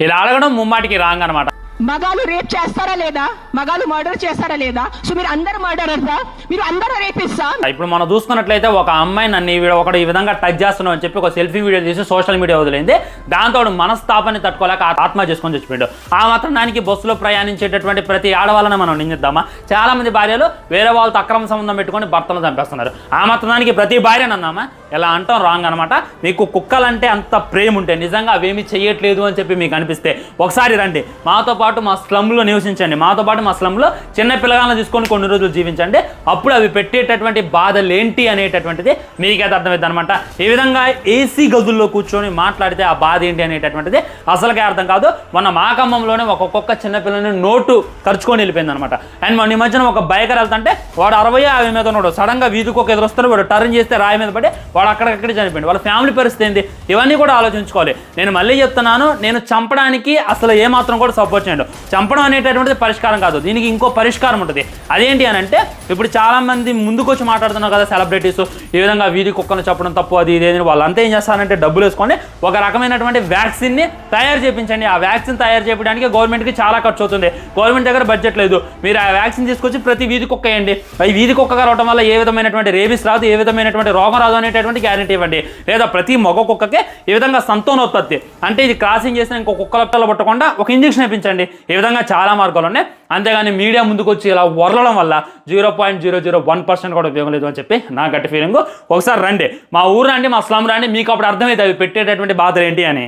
ఇలా అడగడం ముమ్మాటికి రాంగ్ అనమాట. మగాలు రేప్ చేస్తారా లేదా, మగాలు మర్డర్ చేస్తారా లేదా? సో మీరు అందరు మర్డరర్సా, మీరు అందరూ రేపిస్తా? ఇప్పుడు మనం చూసుకున్నట్లయితే ఒక అమ్మాయి నన్ను ఒకడు ఈ విధంగా టచ్ చేస్తున్నావు అని చెప్పి ఒక సెల్ఫీ వీడియో తీసి సోషల్ మీడియా వదిలింది. దాంతో మనస్తాపాన్ని తట్టుకోలేక ఆత్మహత్య చేసుకొని చచ్చిపోయాడు. ఆ మాత్రం దానికి బస్సులో ప్రయాణించేటటువంటి ప్రతి ఆడవాళ్ళని మనం నిందిద్దామా? చాలా మంది భార్యలు వేరే వాళ్ళతో అక్రమ సంబంధం పెట్టుకొని భర్తలను చంపేస్తున్నారు. ఆ మాత్రం దానికి ప్రతి భార్యను అన్నామా? ఎలా అంటాం రాంగ్ అనమాట. మీకు కుక్కలంటే అంత ప్రేమ ఉంటే, నిజంగా అవేమీ చెయ్యట్లేదు అని చెప్పి మీకు అనిపిస్తే ఒకసారి రండి, మాతో పాటు మా స్లమ్లో నివసించండి, మాతో పాటు మా స్లమ్లో చిన్న పిల్లగాలను తీసుకొని కొన్ని రోజులు జీవించండి. అప్పుడు అవి పెట్టేటటువంటి బాధలు ఏంటి అనేటటువంటిది మీకైతే అర్థమవుతుంది అనమాట. ఈ విధంగా ఏసీ గదుల్లో కూర్చొని మాట్లాడితే ఆ బాధ ఏంటి అనేటటువంటిది అసలుకే అర్థం కాదు. మొన్న మా ఖమ్మంలోనే ఒక్కొక్క చిన్నపిల్లని నోటు ఖర్చుకొని వెళ్ళిపోయింది అనమాట. అండ్ మొన్న ఈ మధ్యన ఒక బైకర్ వెళ్తుంటే వాడు 60-50 మీద ఉన్నాడు, సడన్గా వీధికి ఒక ఎదురొస్తాడు, వాడు టర్న్ చేస్తే రాయి మీద పడి వాడు అక్కడికక్కడే చనిపోయింది. వాళ్ళ ఫ్యామిలీ పరిస్థితి ఏంది? ఇవన్నీ కూడా ఆలోచించుకోవాలి. నేను మళ్ళీ చెప్తున్నాను, నేను చంపడానికి అసలు ఏమాత్రం కూడా సపోర్ట్ చేయండి. చంపడం అనేటటువంటిది పరిష్కారం కాదు, దీనికి ఇంకో పరిష్కారం ఉంటుంది. అదేంటి అని అంటే, ఇప్పుడు చాలామంది ముందుకు వచ్చి మాట్లాడుతున్నారు కదా సెలబ్రిటీస్, ఈ విధంగా వీధి కుక్కను చంపడం తప్పు అది ఇది. వాళ్ళంతా ఏం చేస్తారంటే డబ్బులు వేసుకొని ఒక రకమైనటువంటి వ్యాక్సిన్ని తయారు చేయించండి. ఆ వ్యాక్సిన్ తయారు చేయడానికి గవర్నమెంట్కి చాలా ఖర్చు అవుతుంది. గవర్నమెంట్ దగ్గర బడ్జెట్ లేదు. మీరు ఆ వ్యాక్సిన్ తీసుకొచ్చి ప్రతి వీధి కుక్క వేయండి. ఈ వీధి కుక్కగా రావడం వల్ల ఏ విధమైనటువంటి రేబీస్ రాదు, ఏ విధమైనటువంటి రోగం రాదు అనేటటువంటి గ్యారెంటీ ఇవ్వండి. లేదా ప్రతి మగ కుక్కకే ఈ విధంగా సంతానోత్పత్తి అంటే ఇది క్రాసింగ్ చేసిన ఇంకో కుక్కల పట్టకుండా ఒక ఇంజక్షన్ ఇప్పించండి. ఈ విధంగా చాలా మార్గాలు ఉన్నాయి. అంతేగాని మీడియా ముందుకు వచ్చి ఇలా వరలడం వల్ల 0.001% కూడా ఉపయోగం లేదు అని చెప్పి నా గట్టి ఫీలింగ్. ఒకసారి రండి, మా ఊరు రండి, మా స్లమ్ రండి, మీకు అప్పుడు అర్థమైతే అవి పెట్టేటటువంటి బాధలు ఏంటి అని.